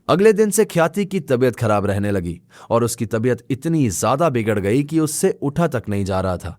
अगले दिन से ख्याति की तबीयत खराब रहने लगी और उसकी तबीयत इतनी ज्यादा बिगड़ गई कि उससे उठा तक नहीं जा रहा था।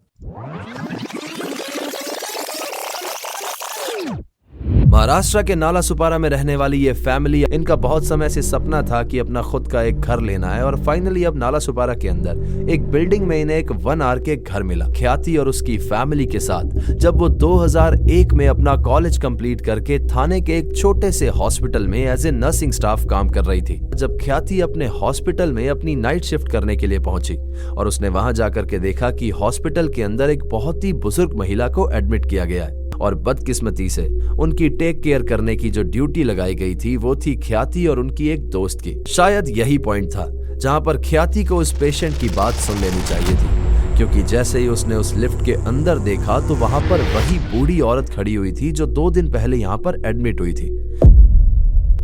महाराष्ट्र के नाला सुपारा में रहने वाली ये फैमिली, इनका बहुत समय से सपना था कि अपना खुद का एक घर लेना है और फाइनली अब नाला सुपारा के अंदर एक बिल्डिंग में इन्हें एक 1 आर के घर मिला। ख्याति और उसकी फैमिली के साथ जब वो 2001 में अपना कॉलेज कंप्लीट करके थाने के एक छोटे से हॉस्पिटल में एज ए नर्सिंग स्टाफ काम कर रही थी, जब ख्याति अपने हॉस्पिटल में अपनी नाइट शिफ्ट करने के लिए पहुंची और उसने वहां जाकर के देखा कि हॉस्पिटल के अंदर एक बहुत ही बुजुर्ग महिला को एडमिट किया गया है और बदकिस्मती से उनकी टेक केयर करने की जो ड्यूटी लगाई गई थी वो थी ख्याति और उनकी एक दोस्त की। शायद यही पॉइंट था जहां पर ख्याति को उस पेशेंट की बात सुन लेनी चाहिए थी, क्योंकि जैसे ही उसने उस लिफ्ट के अंदर देखा तो वहां पर वही बूढ़ी औरत खड़ी हुई थी जो 2 दिन पहले यहां पर एडमिट हुई थी।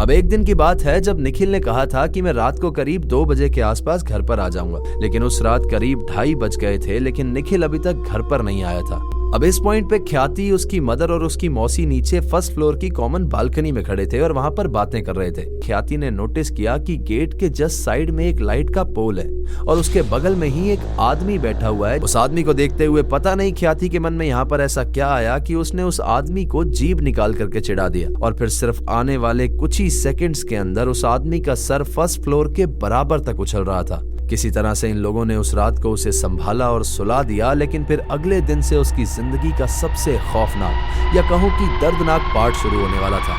अब एक दिन की बात है जब निखिल ने कहा था कि मैं रात को करीब 2 बजे के आसपास घर पर आ जाऊंगा, लेकिन उस रात करीब 2:30 बज गए थे लेकिन निखिल अभी तक घर पर नहीं आया था। अब इस पॉइंट पे ख्याति, उसकी मदर और उसकी मौसी नीचे फर्स्ट फ्लोर की कॉमन बालकनी में खड़े थे और वहां पर बातें कर रहे थे। ख्याति ने नोटिस किया कि गेट के जस्ट साइड में एक लाइट का पोल है और उसके बगल में ही एक आदमी बैठा हुआ है। उस आदमी को देखते हुए पता नहीं ख्याति के मन में यहाँ पर ऐसा क्या आया कि उसने उस आदमी को जीभ निकाल करके चिढ़ा दिया और फिर सिर्फ आने वाले कुछ ही सेकंड्स के अंदर उस आदमी का सर फर्स्ट फ्लोर के बराबर तक उछल रहा था। किसी तरह से इन लोगों ने उस रात को उसे संभाला और सुला दिया, लेकिन फिर अगले दिन से उसकी जिंदगी का सबसे खौफनाक या कहूं कि दर्दनाक पार्ट शुरू होने वाला था।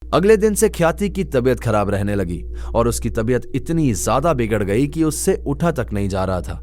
अगले दिन से ख्याति की तबीयत खराब रहने लगी और उसकी तबीयत इतनी ज्यादा बिगड़ गई कि उससे उठा तक नहीं जा रहा था।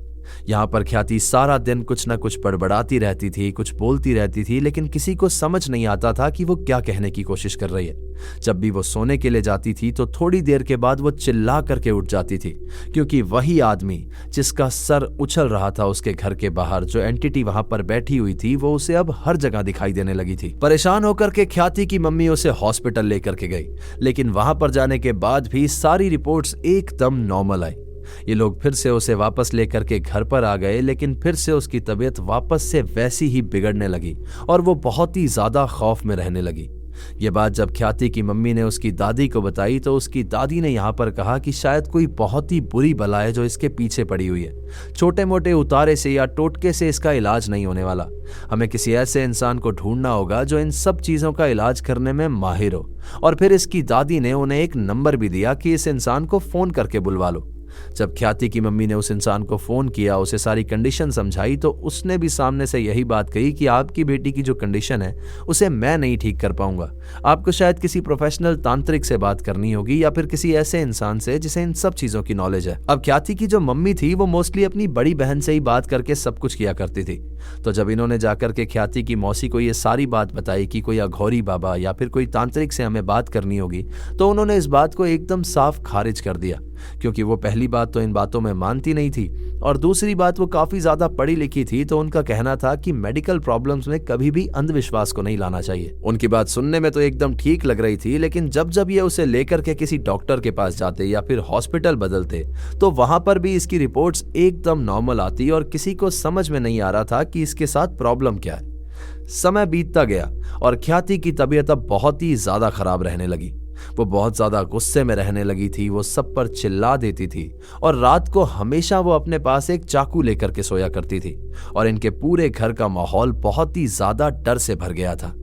यहाँ पर ख्याति सारा दिन कुछ न कुछ बड़बड़ाती रहती थी, कुछ बोलती रहती थी, लेकिन किसी को समझ नहीं आता था कि वो क्या कहने की कोशिश कर रही है। जब भी वो सोने के लिए जाती थी तो थोड़ी देर के बाद वो चिल्ला करके उठ जाती थी, क्योंकि वही आदमी जिसका सर उछल रहा था उसके घर के बाहर, जो एंटिटी वहां पर बैठी हुई थी, वो उसे अब हर जगह दिखाई देने लगी थी। परेशान होकर के ख्याति की मम्मी उसे हॉस्पिटल लेकर के गई, लेकिन वहां पर जाने के बाद भी सारी रिपोर्ट्स एकदम नॉर्मल आई। ये लोग फिर से उसे वापस लेकर के घर पर आ गए, लेकिन फिर से उसकी तबीयत वापस से वैसी ही बिगड़ने लगी और वो बहुत ही ज्यादा खौफ में रहने लगी। ये बात जब ख्याति की मम्मी ने उसकी दादी को बताई तो उसकी दादी ने यहाँ पर कहा कि शायद कोई बहुत ही बुरी बला है जो इसके पीछे पड़ी हुई है। छोटे मोटे उतारे से या टोटके से इसका इलाज नहीं होने वाला। हमें किसी ऐसे इंसान को ढूंढना होगा जो इन सब चीजों का इलाज करने में माहिर हो। और फिर इसकी दादी ने उन्हें एक नंबर भी दिया कि इस इंसान को फोन करके बुलवा लो। जब ख्याति की मम्मी ने उस इंसान को फोन किया, उसे सारी कंडीशन समझाई, तो उसने भी सामने से यही बात कही कि आपकी बेटी की जो कंडीशन है उसे मैं नहीं ठीक कर पाऊंगा। आपको शायद किसी प्रोफेशनल तांत्रिक से बात करनी होगी या फिर किसी ऐसे इंसान से जिसे इन सब चीजों की नॉलेज है। अब ख्याति की जो मम्मी थी वो मोस्टली अपनी बड़ी बहन से ही बात करके सब कुछ किया करती थी। तो जब इन्होंने जाकर के ख्याति की मौसी को ये सारी बात बताई कि कोई अघोरी बाबा या फिर कोई तांत्रिक से हमें बात करनी होगी, तो उन्होंने इस बात को एकदम साफ खारिज कर दिया, क्योंकि वो पहली बात तो इन बातों में मानती नहीं थी और दूसरी बात वो काफी ज्यादा पढ़ी लिखी थी। तो उनका कहना था कि मेडिकल प्रॉब्लम्स में कभी भी अंधविश्वास को नहीं लाना चाहिए। उनकी बात सुनने में तो एकदम ठीक लग रही थी, लेकिन जब जब ये उसे लेकर के किसी डॉक्टर के पास जाते या फिर हॉस्पिटल बदलते तो वहां पर भी इसकी रिपोर्ट्स एकदम नॉर्मल आती और किसी को समझ में नहीं आ रहा था कि इसके साथ प्रॉब्लम क्या है। समय बीतता गया और ख्याति की तबीयत अब बहुत ही ज्यादा खराब रहने लगी। वो बहुत ज्यादा गुस्से में रहने लगी थी, वो सब पर चिल्ला देती थी और रात को हमेशा वो अपने पास एक चाकू लेकर के सोया करती थी और इनके पूरे घर का माहौल बहुत ही ज्यादा डर से भर गया था।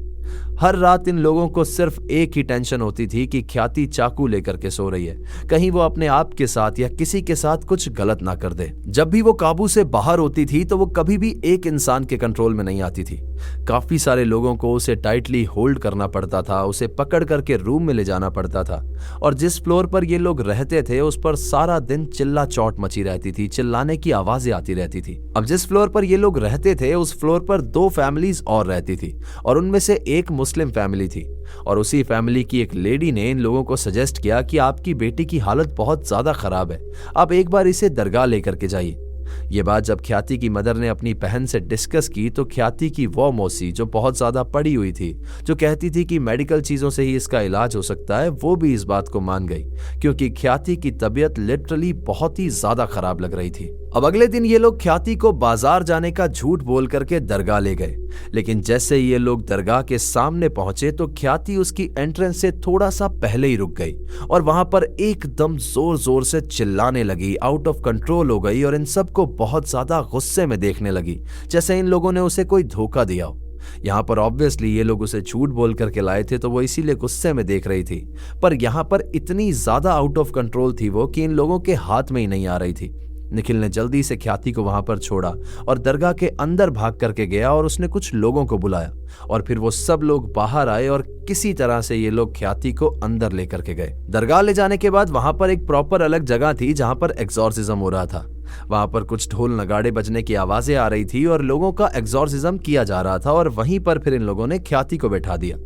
हर रात इन लोगों को सिर्फ एक ही टेंशन होती थी कि ख्याति चाकू लेकर के सो रही है, कहीं वो अपने आप के साथ या किसी के साथ कुछ गलत ना कर दे। जब भी वो काबू से बाहर होती थी तो वो कभी भी एक इंसान के कंट्रोल में नहीं आती थी। काफी सारे लोगों को उसे टाइटली होल्ड करना पड़ता था, उसे पकड़ करके रूम में ले जाना पड़ता था और जिस फ्लोर पर ये लोग रहते थे उस पर सारा दिन चिल्ला चौट मची रहती थी, चिल्लाने की आवाजें आती रहती थी। अब जिस फ्लोर पर ये लोग रहते थे उस फ्लोर पर 2 फैमिलीज और रहती थी और उनमें से एक मुस्लिम फैमिली थी और उसी फैमिली की एक लेडी ने इन लोगों को सजेस्ट किया कि आपकी बेटी की हालत बहुत ज्यादा खराब है, आप एक बार इसे दरगाह लेकर के जाइए। ये बात जब ख्याति की मदर ने अपनी बहन से डिस्कस की तो ख्याति की वो मौसी जो बहुत ज्यादा पढ़ी हुई थी, जो कहती थी कि मेडिकल चीजों से ही इसका इलाज हो सकता है, वो भी इस बात को मान गई, क्योंकि ख्याति की तबीयत लिटरली बहुत ही ज्यादा खराब लग रही थी। अब अगले दिन ये लोग ख्याति को बाजार जाने का झूठ बोल करके दरगाह ले गए, लेकिन जैसे ही ये लोग दरगाह के सामने पहुंचे तो ख्याति उसकी एंट्रेंस से थोड़ा सा पहले ही रुक गई और वहां पर एकदम जोर जोर से चिल्लाने लगी, आउट ऑफ कंट्रोल हो गई और इन सबको बहुत ज्यादा गुस्से में देखने लगी, जैसे इन लोगों ने उसे कोई धोखा दिया हो। यहाँ पर ऑब्वियसली ये लोग उसे झूठ बोल करके लाए थे तो वो इसीलिए गुस्से में देख रही थी, पर यहाँ पर इतनी ज्यादा आउट ऑफ कंट्रोल थी वो कि इन लोगों के हाथ में ही नहीं आ रही थी। निखिल ने जल्दी से ख्याति को वहां पर छोड़ा और दरगाह के अंदर भाग करके गया और उसने कुछ लोगों को बुलाया और फिर वो सब लोग बाहर आए और किसी तरह से ये लोग ख्याति को अंदर लेकर के गए। दरगाह ले जाने के बाद वहां पर एक प्रॉपर अलग जगह थी जहां पर एग्जॉर्सिज्म हो रहा था। वहां पर कुछ ढोल नगाड़े बजने की आवाजें आ रही थी और लोगों का एग्जॉर्सिज्म किया जा रहा था और वहीं पर फिर इन लोगों ने ख्याति को बैठा दिया।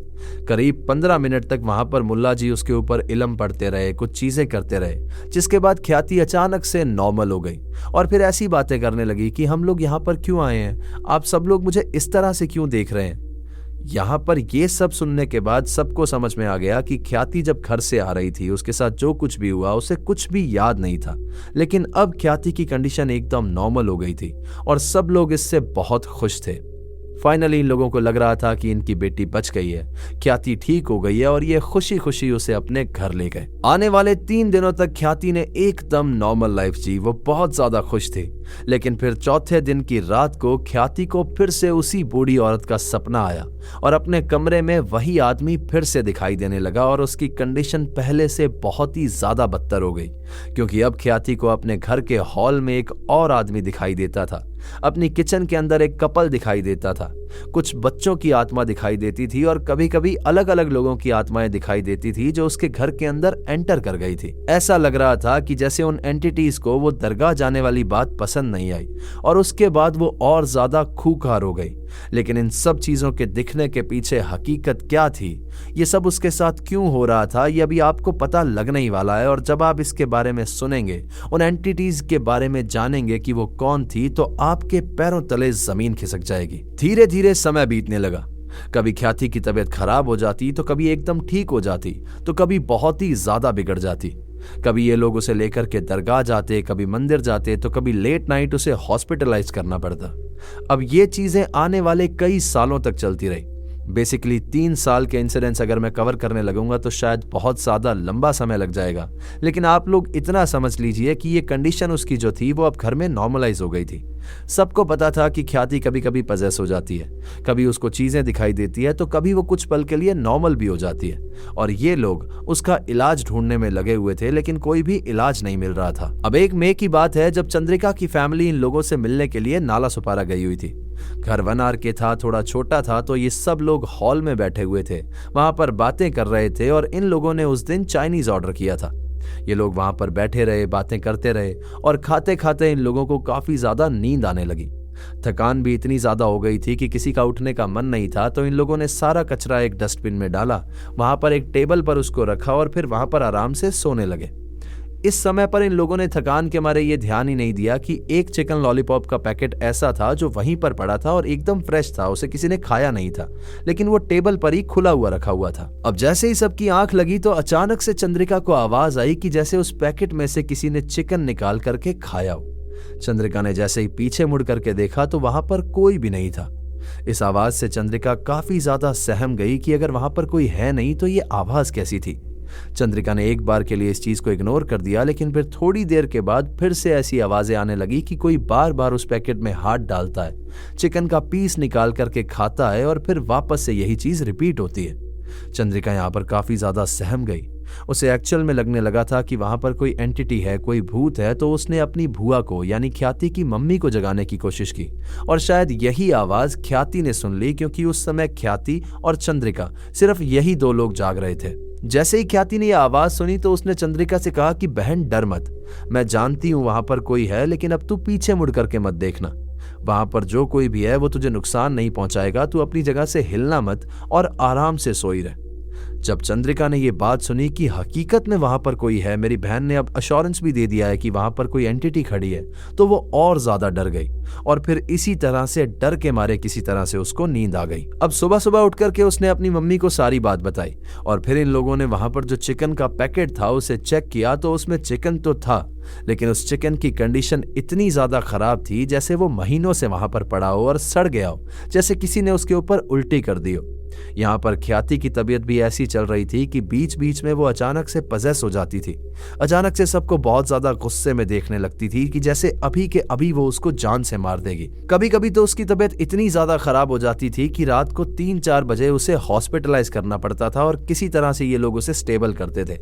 करीब 15 मिनट तक वहां पर मुल्ला जी उसके ऊपर इल्म पढ़ते रहे, कुछ चीजें करते रहे, जिसके बाद ख्याति अचानक से नॉर्मल हो गई और फिर ऐसी बातें करने लगी कि हम लोग यहाँ पर क्यों आए हैं, आप सब लोग मुझे इस तरह से क्यों देख रहे हैं। यहाँ पर ये सब सुनने के बाद सबको समझ में आ गया कि ख्याति जब घर से आ रही थी उसके साथ जो कुछ भी हुआ उसे कुछ भी याद नहीं था, लेकिन अब ख्याति की कंडीशन एकदम नॉर्मल हो गई थी और सब लोग इससे बहुत खुश थे। फाइनली इन लोगों को लग रहा था कि इनकी बेटी बच गई है, ख्याति ठीक हो गई है और ये खुशी खुशी उसे अपने घर ले गए। आने वाले 3 दिनों तक ख्याति ने एकदम नॉर्मल लाइफ जी, वो बहुत ज्यादा खुश थी। लेकिन फिर चौथे दिन की रात को ख्याति को फिर से उसी बूढ़ी औरत का सपना आया और अपने कमरे में वही आदमी फिर से दिखाई देने लगा और उसकी कंडीशन पहले से बहुत ही ज्यादा बदतर हो गई, क्योंकि अब ख्याति को अपने घर के हॉल में एक और आदमी दिखाई देता था, अपनी किचन के अंदर एक कपल दिखाई देता था, कुछ बच्चों की आत्मा दिखाई देती थी और कभी कभी अलग अलग लोगों की आत्माएं दिखाई देती थी जो उसके घर के अंदर एंटर कर गई थी। ऐसा लग रहा था कि जैसे उन एंटिटीज को वो दरगाह जाने वाली बात पसंद नहीं आई और उसके बाद वो और ज्यादा खूंखार हो गई। लेकिन इन सब चीजों के दिखने के पीछे हकीकत क्या थी, ये सब उसके साथ क्यों हो रहा था, ये अभी आपको पता लगने ही वाला है। और जब आप इसके बारे में सुनेंगे, उन एंटिटीज के बारे में जानेंगे कि वो कौन थी, तो आपके पैरों तले जमीन खिसक जाएगी। धीरे धीरे समय बीतने लगा। कभी ख्याति की तबीयत खराब हो जाती तो कभी एकदम ठीक हो जाती तो कभी बहुत ही ज्यादा बिगड़ जाती। कभी ये लोग उसे लेकर के दरगाह जाते, कभी मंदिर जाते तो कभी लेट नाइट उसे हॉस्पिटलाइज करना पड़ता। अब ये चीजें आने वाले कई सालों तक चलती रही। बेसिकली 3 साल के इंसिडेंट्स अगर मैं कवर करने लगूंगा तो शायद बहुत ज्यादा लंबा समय लग जाएगा, लेकिन आप लोग इतना समझ लीजिए कि ये कंडीशन उसकी जो थी वो अब घर में नॉर्मलाइज हो गई थी। सबको पता था कि ख्याति कभी कभी पजेस हो जाती है, कभी उसको चीजें दिखाई देती है तो कभी वो कुछ पल के लिए नॉर्मल भी हो जाती है, और ये लोग उसका इलाज ढूंढने में लगे हुए थे, लेकिन कोई भी इलाज नहीं मिल रहा था। अब एक मई की बात है जब चंद्रिका की फैमिली इन लोगों से मिलने के लिए नाला सुपारा गई हुई थी। घर 1 आर के था, थोड़ा छोटा था, तो ये सब लोग हॉल में बैठे हुए थे, वहां पर बातें कर रहे थे और इन लोगों ने उस दिन चाइनीज ऑर्डर किया था। ये लोग वहां पर बैठे रहे, बातें करते रहे और खाते खाते इन लोगों को काफी ज्यादा नींद आने लगी। थकान भी इतनी ज्यादा हो गई थी कि किसी का उठने का मन नहीं था, तो इन लोगों ने सारा कचरा एक डस्टबिन में डाला, वहां पर एक टेबल पर उसको रखा और फिर वहां पर आराम से सोने लगे। इस समय पर इन लोगों ने थकान के मारे ये ध्यान ही नहीं दिया कि एक चिकन लॉलीपॉप का पैकेट ऐसा था जो वहीं पर पड़ा था और एकदम फ्रेश था, उसे किसी ने खाया नहीं था, लेकिन वो टेबल पर ही खुला हुआ रखा हुआ था। अब जैसे ही सबकी आंख लगी तो अचानक से चंद्रिका को आवाज आई कि जैसे उस पैकेट में से किसी ने चिकन निकाल करके खाया हो। चंद्रिका ने जैसे ही पीछे मुड़ करके देखा तो वहां पर कोई भी नहीं था। इस आवाज से चंद्रिका काफी ज्यादा सहम गई कि अगर वहां पर कोई है नहीं तो ये आवाज कैसी थी। चंद्रिका ने एक बार के लिए इस चीज को इग्नोर कर दिया, लेकिन फिर थोड़ी देर के बाद फिर से ऐसी आवाजें आने लगी कि कोई बार बार उस पैकेट में हाथ डालता है, चिकन का पीस निकाल करके खाता है और फिर वापस से यही चीज रिपीट होती है। चंद्रिका यहाँ पर काफी ज्यादा सहम गई। उसे एक्चुअल में लगने लगा था कि वहां पर कोई एंटिटी है, कोई भूत है, तो उसने अपनी भुआ को यानी ख्याति की मम्मी को जगाने की कोशिश की और शायद यही आवाज ख्याति ने सुन ली, क्योंकि उस समय ख्याति और चंद्रिका सिर्फ यही 2 लोग जाग रहे थे। जैसे ही ख्याति ने यह आवाज सुनी तो उसने चंद्रिका से कहा कि बहन डर मत, मैं जानती हूं वहां पर कोई है, लेकिन अब तू पीछे मुड़ करके मत देखना, वहां पर जो कोई भी है वो तुझे नुकसान नहीं पहुंचाएगा, तू अपनी जगह से हिलना मत और आराम से सोई रह। जब चंद्रिका ने यह बात सुनी कि हकीकत में वहां पर कोई है, मेरी बहन ने अब अश्योरेंस भी दे दिया है कि वहां पर कोई एंटिटी खड़ी है, तो वो और ज्यादा डर गई और फिर इसी तरह से डर के मारे किसी तरह से उसको नींद आ गई। अब सुबह सुबह उठ करके उसने अपनी मम्मी को सारी बात बताई और फिर इन लोगों ने वहां पर जो चिकन का पैकेट था उसे चेक किया तो उसमें चिकन तो था, लेकिन उस चिकन की कंडीशन इतनी ज्यादा खराब थी जैसे वो महीनों से वहां पर पड़ा हो और सड़ गया हो, जैसे किसी ने उसके ऊपर उल्टी कर दी हो। यहाँ पर ख्याति की तबीयत भी ऐसी चल रही थी कि बीच बीच में वो अचानक से पजेस हो जाती थी। अचानक से सबको बहुत ज्यादा गुस्से में देखने लगती थी कि जैसे अभी के अभी वो उसको जान से मार देगी। कभी कभी तो उसकी तबीयत इतनी ज्यादा खराब हो जाती थी कि रात को 3-4 बजे उसे हॉस्पिटलाइज करना पड़ता था और किसी तरह से ये लोग उसे स्टेबल करते थे।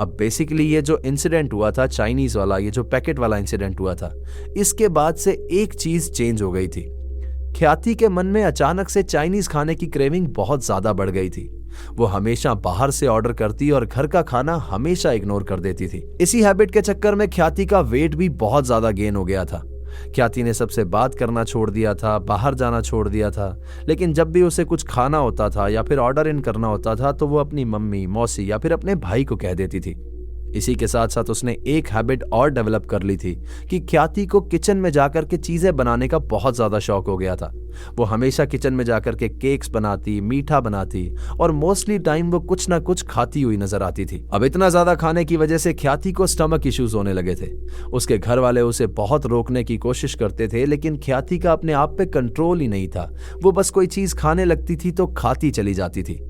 अब बेसिकली ये जो इंसिडेंट हुआ था चाइनीज वाला, ये जो पैकेट वाला इंसिडेंट हुआ था, इसके बाद से एक चीज चेंज हो गई थी। ख्याति के मन में अचानक से चाइनीज खाने की क्रेविंग बहुत ज्यादा बढ़ गई थी। वो हमेशा बाहर से ऑर्डर करती और घर का खाना हमेशा इग्नोर कर देती थी। इसी हैबिट के चक्कर में ख्याति का वेट भी बहुत ज्यादा गेन हो गया था। ख्याति ने सबसे बात करना छोड़ दिया था, बाहर जाना छोड़ दिया था, लेकिन जब भी उसे कुछ खाना होता था या फिर ऑर्डर इन करना होता था तो वो अपनी मम्मी, मौसी या फिर अपने भाई को कह देती थी। इसी के साथ साथ उसने एक हैबिट और डेवलप कर ली थी कि ख्याति को किचन में जाकर के चीजें बनाने का बहुत ज्यादा शौक हो गया था। वो हमेशा किचन में जाकर के केक्स बनाती, मीठा बनाती और मोस्टली टाइम वो कुछ ना कुछ खाती हुई नजर आती थी। अब इतना ज्यादा खाने की वजह से ख्याति को स्टमक इश्यूज होने लगे थे। उसके घर वाले उसे बहुत रोकने की कोशिश करते थे, लेकिन ख्याति का अपने आप पे कंट्रोल ही नहीं था। वो बस कोई चीज खाने लगती थी तो खाती चली जाती थी।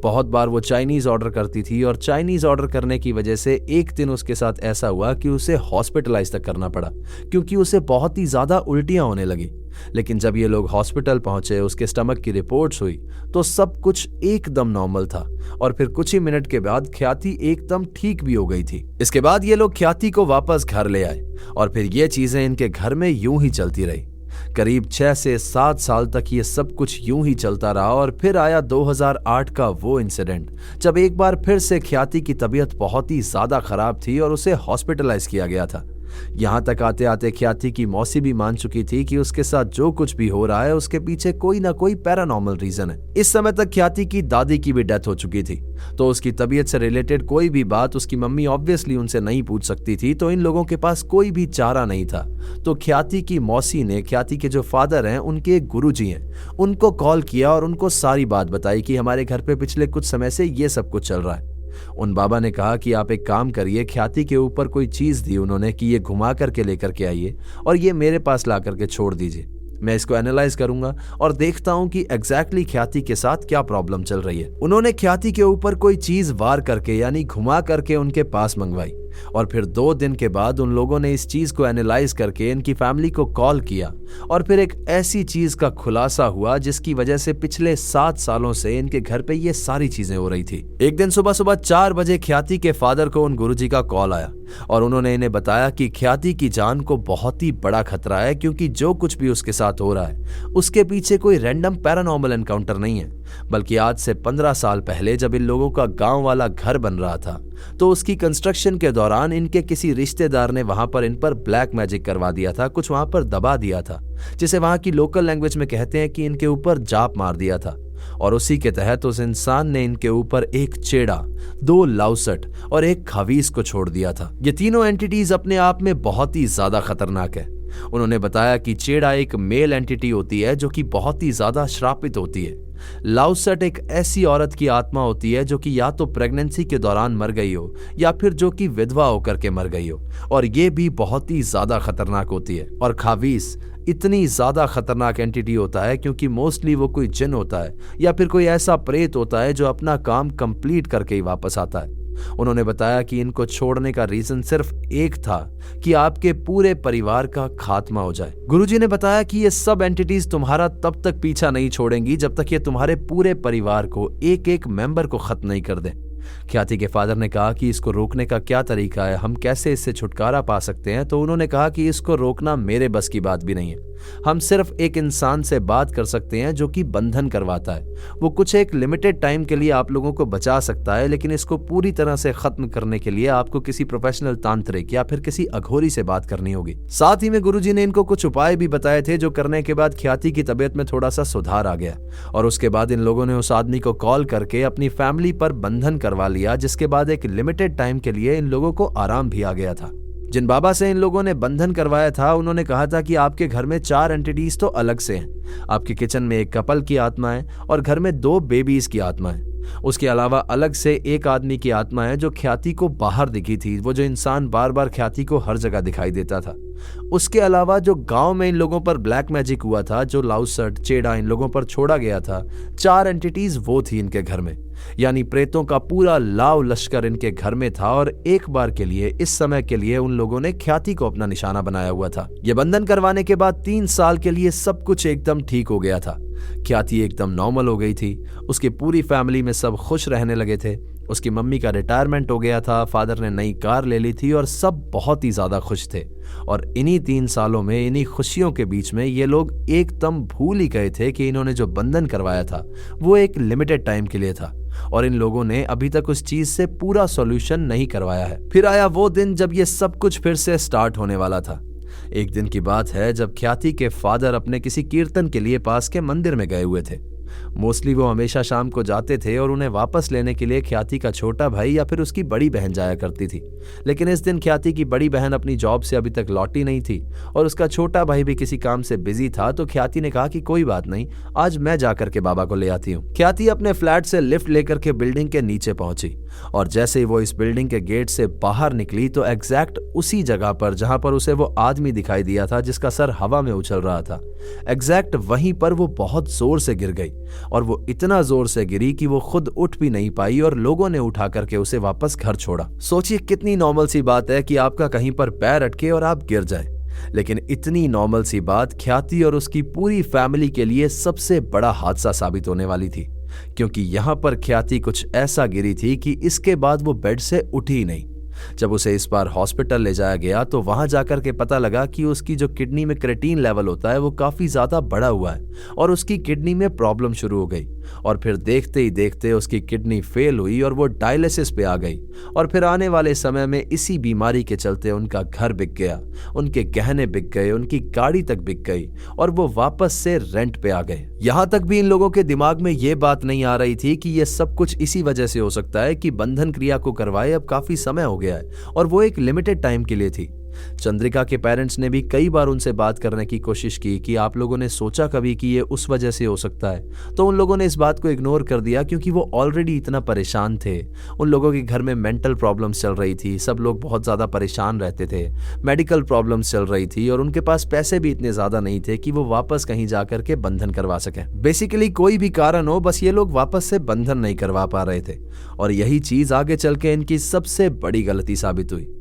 बहुत बार वो चाइनीज ऑर्डर करती थी और चाइनीज ऑर्डर करने की वजह से एक दिन उसके साथ ऐसा हुआ कि उसे हॉस्पिटलाइज तक करना पड़ा, क्योंकि उसे बहुत ही ज्यादा उल्टियां होने लगी। लेकिन जब ये लोग हॉस्पिटल पहुंचे, उसके स्टमक की रिपोर्ट्स हुई तो सब कुछ एकदम नॉर्मल था और फिर कुछ ही मिनट के बाद ख्याति एकदम ठीक भी हो गई थी। इसके बाद ये लोग ख्याति को वापस घर ले आए और फिर ये चीजें इनके घर में यूं ही चलती रही। करीब 6 से 7 साल तक ये सब कुछ यूं ही चलता रहा और फिर आया 2008 का वो इंसिडेंट, जब एक बार फिर से ख्याति की तबीयत बहुत ही ज्यादा खराब थी और उसे हॉस्पिटलाइज किया गया था। यहां तक आते आते ख्याति की मौसी भी मान चुकी थी कि उसके साथ जो कुछ भी हो रहा है उसके पीछे कोई ना कोई पैरानॉर्मल रीजन है। इस समय तक ख्याति की दादी की भी डेथ हो चुकी थी, तो उसकी तबीयत से रिलेटेड कोई भी बात उसकी मम्मी ऑब्वियसली उनसे नहीं पूछ सकती थी, तो इन लोगों के पास कोई भी चारा नहीं था। तो ख्याति की मौसी ने ख्याति के जो फादर हैं, उनके एक गुरुजी हैं, उनको कॉल किया और उनको सारी बात बताई कि हमारे घर पे पिछले कुछ समय से ये सब कुछ चल रहा है। उन बाबा ने कहा कि आप एक काम करिए, ख्याति के ऊपर कोई चीज दी उन्होंने कि ये घुमा करके लेकर के आइए और ये मेरे पास ला करके छोड़ दीजिए। मैं इसको एनालाइज करूंगा और देखता हूं कि एग्जैक्टली ख्याति के साथ क्या प्रॉब्लम चल रही है। उन्होंने ख्याति के ऊपर कोई चीज वार करके यानी घुमा करके उनके पास मंगवाई और फिर 2 दिन के बाद उन लोगों ने इस चीज को एनालाइज करके इनकी फैमिली को कॉल किया और फिर एक ऐसी चीज का खुलासा हुआ जिसकी वजह से पिछले 7 सालों से इनके घर पे ये सारी चीजें हो रही थी। एक दिन सुबह सुबह 4 बजे ख्याति के फादर को उन गुरुजी का कॉल आया और उन्होंने इन्हें बताया कि ख्याति की जान को बहुत ही बड़ा खतरा है, क्योंकि जो कुछ भी उसके साथ हो रहा है उसके पीछे कोई रैंडम पैरानॉर्मल एनकाउंटर नहीं है, बल्कि आज से 15 साल पहले जब इन लोगों का गांव वाला घर बन रहा था तो उसकी कंस्ट्रक्शन के दौरान इनके किसी रिश्तेदार ने वहां पर इन पर ब्लैक मैजिक करवा दिया था, कुछ वहां पर दबा दिया था, जिसे वहां की लोकल लैंग्वेज में कहते हैं कि इनके ऊपर जाप मार दिया था। और उसी के तहत उस इंसान ने इनके ऊपर एक चेड़ा, 2 लाउसट और एक खवीस को छोड़ दिया था। ये तीनों एंटिटीज अपने आप में बहुत ही ज्यादा खतरनाक है। उन्होंने बताया कि चेड़ा एक मेल एंटिटी होती है जो कि बहुत ही ज्यादा श्रापित होती है। लाउसट एक ऐसी औरत की आत्मा होती है जो कि या तो प्रेगनेंसी के दौरान मर गई हो या फिर जो कि विधवा होकर के मर गई हो, और ये भी बहुत ही ज्यादा खतरनाक होती है। और खावीस इतनी ज्यादा खतरनाक एंटिटी होता है क्योंकि मोस्टली वो कोई जिन होता है या फिर कोई ऐसा प्रेत होता है जो अपना काम कंप्लीट करके ही वापस आता है। उन्होंने बताया कि इनको छोड़ने का रीजन सिर्फ एक था कि आपके पूरे परिवार का खात्मा हो जाए। गुरुजी ने बताया कि ये सब एंटिटीज तुम्हारा तब तक पीछा नहीं छोड़ेंगी जब तक ये तुम्हारे पूरे परिवार को एक एक मेंबर को खत्म नहीं कर दे। ख्याति के फादर ने कहा कि इसको रोकने का क्या तरीका है, हम कैसे इससे छुटकारा पा सकते हैं। तो उन्होंने कहा कि इसको रोकना मेरे बस की बात भी नहीं है, हम सिर्फ एक इंसान से बात कर सकते हैं जो कि बंधन करवाता है। वो कुछ एक लिमिटेड टाइम के लिए आप लोगों को बचा सकता है, लेकिन इसको पूरी तरह से खत्म करने के लिए आपको किसी प्रोफेशनल तांत्रिक या फिर किसी अघोरी से बात करनी होगी। साथ ही में गुरुजी ने इनको कुछ उपाय भी बताए थे जो करने के बाद ख्याति की तबीयत में थोड़ा सा सुधार आ गया और उसके बाद इन लोगों ने उस आदमी को कॉल करके अपनी फैमिली पर बंधन करवा लिया, जिसके बाद एक लिमिटेड टाइम के लिए इन लोगों को आराम भी आ गया था। जिन बाबा से इन लोगों ने बंधन करवाया था उन्होंने कहा था कि आपके घर में 4 एंटिटीज तो अलग से हैं। आपके किचन में एक कपल की आत्मा है और घर में 2 बेबीज की आत्मा है। उसके अलावा अलग से एक आदमी की आत्मा है जो ख्याति को बाहर दिखी थी, वो जो इंसान बार बार ख्याति को हर जगह दिखाई देता था। उसके अलावा जो गांव में इन लोगों पर ब्लैक मैजिक हुआ था, जो लाउसट चेड़ा इन लोगों पर छोड़ा गया था, 4 एंटिटीज वो थी इनके घर में। यानी प्रेतों का पूरा लाव लश्कर इनके घर में था और एक बार के लिए, इस समय के लिए उन लोगों ने ख्याति को अपना निशाना बनाया हुआ था। ये बंधन करवाने के बाद 3 साल के लिए सब कुछ एकदम ठीक हो गया था। ख्याति एकदम नॉर्मल हो गई थी। उसकी पूरी फैमिली में सब खुश रहने लगे थे। उसकी मम्मी का रिटायरमेंट हो गया था, फादर ने नई कार ले ली थी और सब बहुत ही ज्यादा खुश थे। और इन्हीं 3 सालों में, इन्हीं खुशियों के बीच में ये लोग एकदम भूल ही गए थे कि इन्होंने जो बंधन करवाया था वो एक लिमिटेड टाइम के लिए था और इन लोगों ने अभी तक उस चीज से पूरा सॉल्यूशन नहीं करवाया है। फिर आया वो दिन जब ये सब कुछ फिर से स्टार्ट होने वाला था। एक दिन की बात है जब ख्याति के फादर अपने किसी कीर्तन के लिए पास के मंदिर में गए हुए थे। मोस्टली वो हमेशा शाम को जाते थे और उन्हें वापस लेने के लिए ख्याति का छोटा भाई या फिर उसकी बड़ी बहन जाया करती थी। लेकिन इस दिन ख्याति की बड़ी बहन अपनी जॉब से अभी तक लौटी नहीं थी और उसका छोटा भाई भी किसी काम से बिजी था, तो ख्याति ने कहा कि कोई बात नहीं, आज मैं जाकर के बाबा को ले आती हूँ। ख्याति अपने फ्लैट से लिफ्ट लेकर के बिल्डिंग के नीचे पहुंची और जैसे ही वो इस बिल्डिंग के गेट से बाहर निकली तो एग्जैक्ट उसी जगह पर जहां पर उसे वो आदमी दिखाई दिया था जिसका सर हवा में उछल रहा था, एग्जैक्ट वहीं पर वो बहुत जोर से गिर गई और वो इतना जोर से गिरी कि वो खुद उठ भी नहीं पाई और लोगों ने उठा करके उसे वापस घर छोड़ा। सोचिए कितनी नॉर्मल सी बात है कि आपका कहीं पर पैर अटके और आप गिर जाए, लेकिन इतनी नॉर्मल सी बात ख्याति और उसकी पूरी फैमिली के लिए सबसे बड़ा हादसा साबित होने वाली थी, क्योंकि यहां पर ख्याति कुछ ऐसा गिरी थी कि इसके बाद वो बेड से उठी ही नहीं। जब उसे इस बार हॉस्पिटल ले जाया गया तो वहां जाकर के पता लगा कि उसकी जो किडनी में क्रेटीन लेवल होता है वो काफी ज्यादा बढ़ा हुआ है और उसकी किडनी में प्रॉब्लम शुरू हो गई और फिर देखते ही देखते उसकी किडनी फेल हुई और वो डायलिसिस पे आ गई। और फिर आने वाले समय में इसी बीमारी के चलते उनका घर बिक गया, उनके गहने बिक गए, उनकी गाड़ी तक बिक गई और वो वापस से रेंट पे आ गए। यहां तक भी इन लोगों के दिमाग में ये बात नहीं आ रही थी कि ये सब कुछ इसी वजह से हो सकता है कि बंधन क्रिया को करवाए अब काफी समय हो गया है और वो एक लिमिटेड टाइम के लिए थी। चंद्रिका के पेरेंट्स ने भी कई बार उनसे बात करने की कोशिश की कि आप लोगों ने सोचा कभी कि ये उस वजह से हो सकता है, तो उन लोगों ने इस बात को इग्नोर कर दिया क्योंकि वो ऑलरेडी इतना परेशान थे। उन लोगों के घर में मेंटल प्रॉब्लम्स चल रही थी, सब लोग बहुत ज्यादा परेशान रहते थे, मेडिकल प्रॉब्लम्स चल रही थी और उनके पास पैसे भी इतने ज्यादा नहीं थे कि वो वापस कहीं जाकर के बंधन करवा सकें। बेसिकली कोई भी कारण हो, बस ये लोग वापस से बंधन नहीं करवा पा रहे थे और यही चीज आगे चल के इनकी सबसे बड़ी गलती साबित हुई।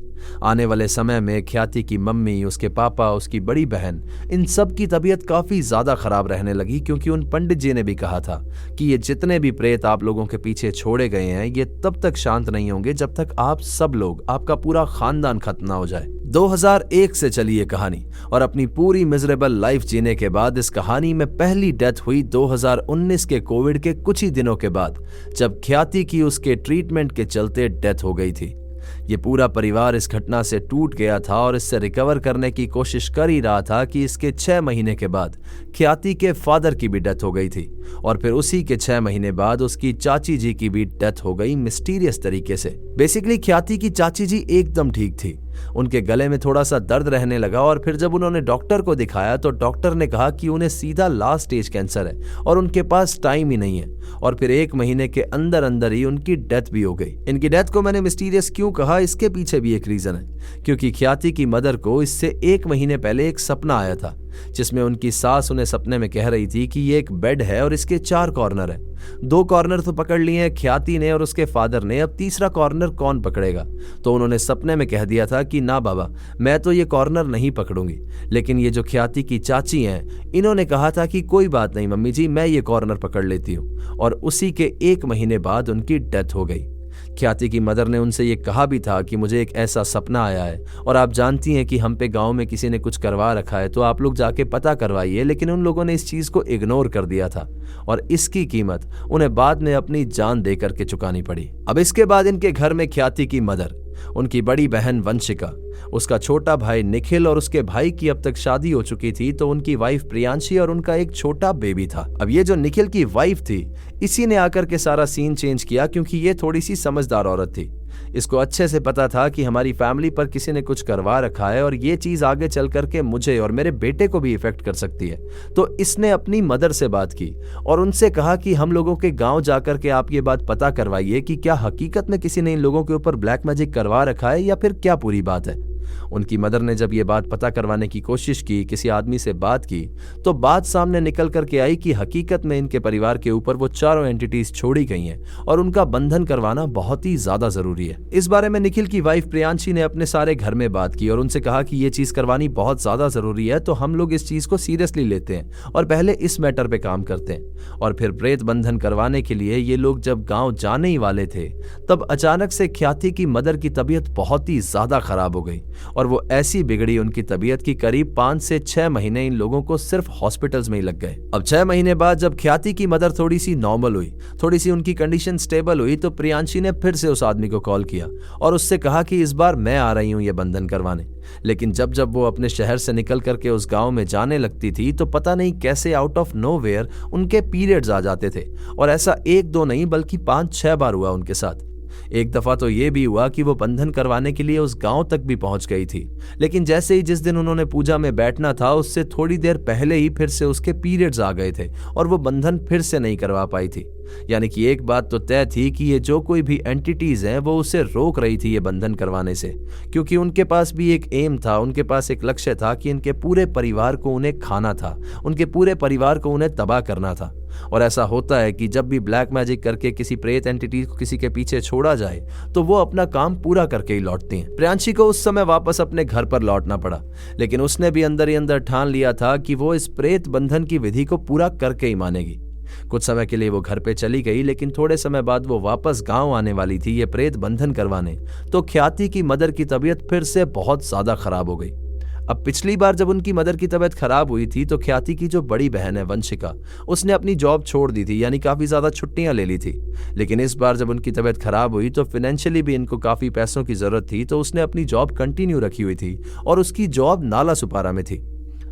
आने वाले समय में ख्याति की मम्मी, उसके पापा, उसकी बड़ी बहन, इन सब की तबीयत काफी ज्यादा खराब रहने लगी क्योंकि उन पंडित जी ने भी कहा था कि ये जितने भी प्रेत आप लोगों के पीछे छोड़े गए हैं ये तब तक शांत नहीं होंगे जब तक आप सब लोग, आपका पूरा खानदान खत्म ना हो जाए। 2001 से चली ये कहानी और अपनी पूरी मिजरेबल लाइफ जीने के बाद इस कहानी में पहली डेथ हुई 2019 के कोविड के कुछ ही दिनों के बाद, जब ख्याति की उसके ट्रीटमेंट के चलते डेथ हो गई थी। ये पूरा परिवार इस घटना से टूट गया था और इससे रिकवर करने की कोशिश कर ही रहा था कि इसके 6 महीने के बाद ख्याति के फादर की भी डेथ हो गई थी और फिर उसी के 6 महीने बाद उसकी चाची जी की भी डेथ हो गई मिस्टीरियस तरीके से। बेसिकली ख्याति की चाची जी एकदम ठीक थी, उनके गले में थोड़ा सा दर्द रहने लगा और फिर जब उन्होंने डॉक्टर को दिखाया तो डॉक्टर ने कहा कि उन्हें सीधा लास्ट स्टेज कैंसर है और उनके पास टाइम ही नहीं है और फिर 1 महीने के अंदर अंदर ही उनकी डेथ भी हो गई। इनकी डेथ को मैंने मिस्टीरियस क्यों कहा, इसके पीछे भी एक रीजन है, क्योंकि ख्याति की मदर को इससे 1 महीने पहले एक सपना आया था जिसमें उनकी सास उन्हें सपने में कह रही थी कि ये एक बेड है और इसके 4 कॉर्नर है। 2 कॉर्नर तो पकड़ लिए हैं ख्याति ने और उसके फादर ने, अब तीसरा कॉर्नर कौन पकड़ेगा? तो उन्होंने सपने में कह दिया था कि ना बाबा, मैं तो ये कॉर्नर नहीं पकड़ूंगी। लेकिन ये जो ख्याति की चाची हैं, इन्होंने कहा था कि कोई बात नहीं मम्मी जी, मैं ये कॉर्नर पकड़ लेती हूँ और उसी के 1 महीने बाद उनकी डेथ हो गई। ख्याति की मदर ने उनसे ये कहा भी था कि मुझे एक ऐसा सपना आया है और आप जानती हैं कि हम पे गांव में किसी ने कुछ करवा रखा है, तो आप लोग जाके पता करवाइए। लेकिन उन लोगों ने इस चीज को इग्नोर कर दिया था और इसकी कीमत उन्हें बाद में अपनी जान दे करके चुकानी पड़ी। अब इसके बाद इनके घर में ख्याति की मदर, उनकी बड़ी बहन वंशिका, उसका छोटा भाई निखिल और उसके भाई की अब तक शादी हो चुकी थी, तो उनकी वाइफ प्रियांशी और उनका एक छोटा बेबी था। अब ये जो निखिल की वाइफ थी, इसी ने आकर के सारा सीन चेंज किया क्योंकि ये थोड़ी सी समझदार औरत थी। इसको अच्छे से पता था कि हमारी फैमिली पर किसी ने कुछ करवा रखा है और ये चीज आगे चल करके मुझे और मेरे बेटे को भी इफेक्ट कर सकती है। तो इसने अपनी मदर से बात की और उनसे कहा कि हम लोगों के गांव जाकर के आप ये बात पता करवाइए कि क्या हकीकत में किसी ने इन लोगों के ऊपर ब्लैक मैजिक करवा रखा है या फिर क्या पूरी बात है। उनकी मदर ने जब ये बात पता करवाने की कोशिश की, किसी आदमी से बात की, तो बात सामने निकल करके आई कि हकीकत में इनके परिवार के ऊपर वो चारों एंटिटीज छोड़ी गई हैं और उनका बंधन करवाना बहुत ही ज्यादा जरूरी है। इस बारे में निखिल की वाइफ प्रियांशी ने अपने सारे घर में बात की और उनसे कहा कि ये चीज करवानी बहुत ज्यादा जरूरी है, तो हम लोग इस चीज को सीरियसली लेते हैं और पहले इस मैटर पे काम करते हैं। और फिर प्रेत बंधन करवाने के लिए ये लोग जब गांव जाने ही वाले थे, तब अचानक से ख्याति की मदर की तबीयत बहुत ही ज्यादा खराब हो गई और वो ऐसी बिगड़ी उनकी तबीयत की करीब 5 से 6 महीने इन लोगों को सिर्फ हॉस्पिटल्स में ही लग गए। अब 6 महीने बाद जब ख्याति की मदर थोड़ी सी नॉर्मल हुई, थोड़ी सी उनकी कंडीशन स्टेबल हुई, तो प्रियांशी ने फिर से उस आदमी को कॉल किया और उससे कहा कि इस बार मैं आ रही हूं ये बंधन करवाने। लेकिन जब जब वो अपने शहर से निकल करके उस गांव में जाने लगती थी, तो पता नहीं कैसे आउट ऑफ नोवेयर उनके पीरियड्स आ जाते थे और ऐसा 1-2 नहीं बल्कि 5-6 बार हुआ उनके साथ। एक दफा तो ये भी हुआ कि वो बंधन करवाने के लिए उस गांव तक भी पहुंच गई थी, लेकिन जैसे ही जिस दिन उन्होंने पूजा में बैठना था उससे थोड़ी देर पहले ही फिर से उसके पीरियड्स आ गए थे और वो बंधन फिर से नहीं करवा पाई थी। यानी कि एक बात तो तय थी कि ये जो कोई भी एंटिटीज हैं वो उसे रोक रही थी ये बंधन करवाने से, क्योंकि उनके पास भी एक एम था, उनके पास एक लक्ष्य था कि इनके पूरे परिवार को उन्हें खाना था, उनके पूरे परिवार को उन्हें तबाह करना था। और ऐसा होता है कि जब भी ब्लैक मैजिक करके किसी प्रेत एंटिटी को किसी के पीछे छोड़ा जाए तो वो अपना काम पूरा करके ही लौटती हैं। प्रियांशी को उस समय वापस अपने घर पर लौटना पड़ा, लेकिन उसने भी अंदर ही अंदर ठान लिया था कि वो इस प्रेत बंधन की विधि को पूरा करके ही मानेगी। कुछ समय के लिए वो घर पे चली गई, लेकिन थोड़े समय बाद वो वापस गांव आने वाली थी ये प्रेत बंधन करवाने, तो ख्याति की मदर की तबीयत फिर से बहुत ज्यादा खराब हो गई। अब पिछली बार जब उनकी मदर की तबीयत खराब हुई थी तो ख्याति की जो बड़ी बहन है वंशिका, उसने अपनी जॉब छोड़ दी थी, यानी काफी ज्यादा छुट्टियां ले ली थी। लेकिन इस बार जब उनकी तबीयत खराब हुई तो फाइनेंशियली भी इनको काफी पैसों की जरूरत थी, तो उसने अपनी जॉब कंटिन्यू रखी हुई थी और उसकी जॉब नाला सुपारा में थी।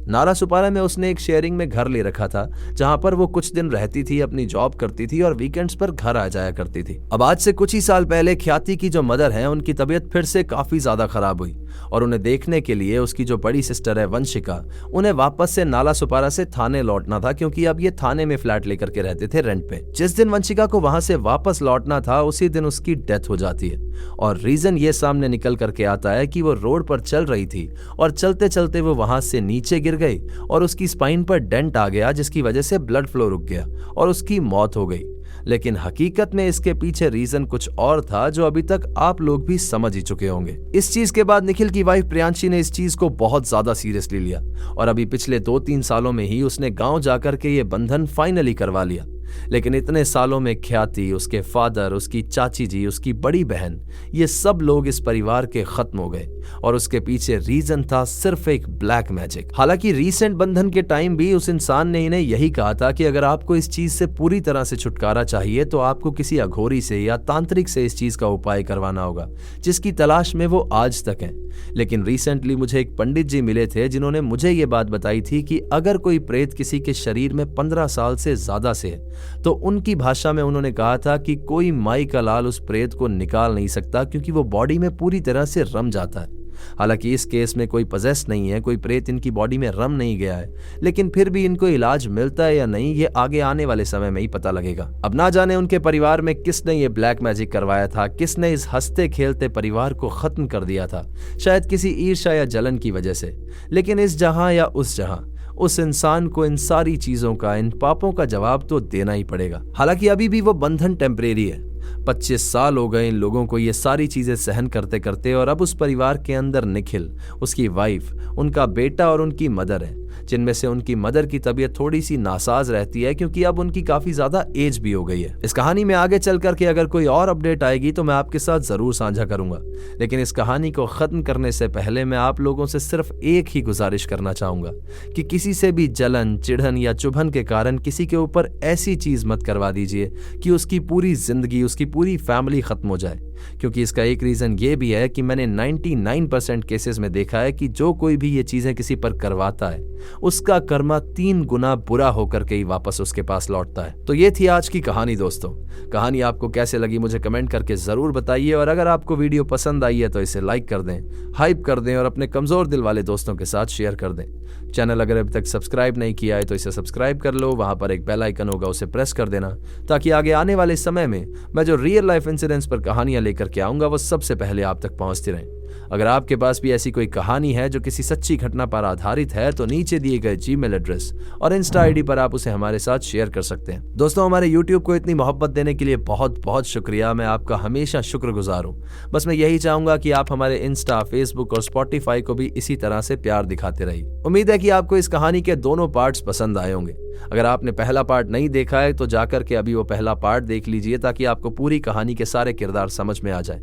नाला सुपारा में उसने एक शेयरिंग में घर ले रखा था, जहां पर वो कुछ दिन रहती थी, अपनी जॉब करती थी और वीकेंड्स पर घर आ जाया करती थी। अब आज से कुछ ही साल पहले ख्याति की जो मदर है उनकी तबीयत फिर से काफी ज्यादा खराब हुई और उन्हें देखने के लिए उसकी जो बड़ी सिस्टर है वंशिका, उन्हें वापस से नाला सुपारा से थाने लौटना था, क्योंकि अब ये थाने में फ्लैट लेकर के रहते थे रेंट पे। जिस दिन वंशिका को वहां से वापस लौटना था उसी दिन उसकी डेथ हो जाती है और रीजन ये सामने निकल करके आता है कि वो रोड पर चल रही थी और चलते चलते वो वहां से नीचे गिर गई और उसकी स्पाइन पर डेंट आ गया, जिसकी वजह से ब्लड फ्लो रुक गया और उसकी मौत हो गई। लेकिन हकीकत में इसके पीछे रीजन कुछ और था, जो अभी तक आप लोग भी समझ ही चुके होंगे। इस चीज के बाद निखिल की वाइफ प्रियांशी ने इस चीज को बहुत ज्यादा सीरियसली लिया और अभी पिछले 2-3 सालों में ही उसने गांव जाकर के ये बंधन फाइनली करवा लिया। लेकिन इतने सालों में ख्याति, उसके फादर, उसकी चाची जी, उसकी बड़ी बहन, ये सब लोग इस परिवार के खत्म हो गए और उसके पीछे रीजन था सिर्फ एक ब्लैक मैजिक। हालांकि रीसेंट बंधन के टाइम भी उस इंसान ने इन्हें यही कहा था कि अगर आपको इस चीज से पूरी तरह से छुटकारा चाहिए तो आपको किसी अघोरी से या तांत्रिक से इस चीज का उपाय करवाना होगा, जिसकी तलाश में वो आज तक है। लेकिन रिसेंटली मुझे एक पंडित जी मिले थे जिन्होंने मुझे ये बात बताई थी कि अगर कोई प्रेत किसी के शरीर में 15 साल से ज्यादा से है, तो उनकी भाषा में उन्होंने कहा था कि कोई माई का लाल उस प्रेत को निकाल नहीं सकता, क्योंकि वो बॉडी में पूरी तरह से रम जाता है। हालांकि इस केस में कोई पजेस नहीं है, कोई प्रेत इनकी बॉडी में रम नहीं गया है, लेकिन फिर भी इनको इलाज मिलता है या नहीं ये आगे आने वाले समय में ही पता लगेगा। अब ना जाने उनके परिवार में किसने ये ब्लैक मैजिक करवाया था, किसने इस हंसते खेलते परिवार को खत्म कर दिया था, शायद किसी ईर्ष्या या जलन की वजह से। लेकिन इस जहां या उस जहां उस इंसान को इन सारी चीजों का, इन पापों का जवाब तो देना ही पड़ेगा। हालांकि अभी भी वो बंधन टेम्परेरी है। 25 साल हो गए इन लोगों को ये सारी चीजें सहन करते करते, और अब उस परिवार के अंदर निखिल, उसकी वाइफ, उनका बेटा और उनकी मदर है, जिनमें से उनकी मदर की तबीयत थोड़ी सी नासाज रहती है, क्योंकि अब उनकी काफी ज्यादा एज भी हो गई है। इस कहानी में आगे चल करके अगर कोई और अपडेट आएगी तो मैं आपके साथ जरूर साझा करूंगा, लेकिन इस कहानी को खत्म करने से पहले मैं आप लोगों से सिर्फ एक ही गुजारिश करना चाहूंगा कि किसी से भी जलन, चिढ़न या चुभन के कारण किसी के ऊपर ऐसी चीज मत करवा दीजिए कि उसकी पूरी जिंदगी, उसकी पूरी फैमिली खत्म हो जाए। क्योंकि इसका एक रीज़न ये भी है कि मैंने 99% केसेस में देखा है कि जो कोई भी ये चीज़ें किसी पर करवाता है उसका कर्मा 3 गुना बुरा होकर के ही वापस उसके पास लौटता है। तो ये थी आज की कहानी दोस्तों। कहानी आपको कैसे लगी मुझे कमेंट करके ज़रूर बताइए, और अगर आपको वीडियो पसंद आई है तो इसे लाइक कर दें, हाइप कर दें और अपने कमज़ोर दिल वाले दोस्तों के साथ शेयर कर दें। चैनल अगर अभी तक सब्सक्राइब नहीं किया है तो इसे सब्सक्राइब कर लो, वहाँ पर एक बेल आइकन होगा उसे प्रेस कर देना, ताकि आगे आने वाले समय में मैं जो रियल लाइफ इंसिडेंट्स पर कहानियां लेकर के आऊँगा वो सबसे पहले आप तक पहुँचती रहें। अगर आपके पास भी ऐसी कोई कहानी है जो किसी सच्ची घटना पर आधारित है तो नीचे दिए गए जीमेल एड्रेस और इंस्टा आईडी पर आप उसे हमारे साथ शेयर कर सकते हैं। दोस्तों, हमारे यूट्यूब को इतनी मोहब्बत देने के लिए बहुत बहुत शुक्रिया। मैं आपका हमेशा शुक्रगुजार हूँ। बस मैं यही चाहूंगा कि आप हमारे इंस्टा, फेसबुक और स्पॉटिफाई को भी इसी तरह से प्यार दिखाते रहिए। उम्मीद है कि आपको इस कहानी के दोनों पार्ट्स पसंद आए होंगे। अगर आपने पहला पार्ट नहीं देखा है तो जाकर के अभी वो पहला पार्ट देख लीजिए, ताकि आपको पूरी कहानी के सारे किरदार समझ में आ जाए।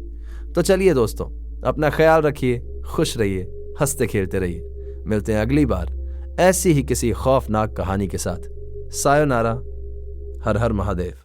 तो चलिए दोस्तों, अपना ख्याल रखिए, खुश रहिए, हंसते खेलते रहिए। मिलते हैं अगली बार ऐसी ही किसी खौफनाक कहानी के साथ। सायोनारा। हर हर महादेव।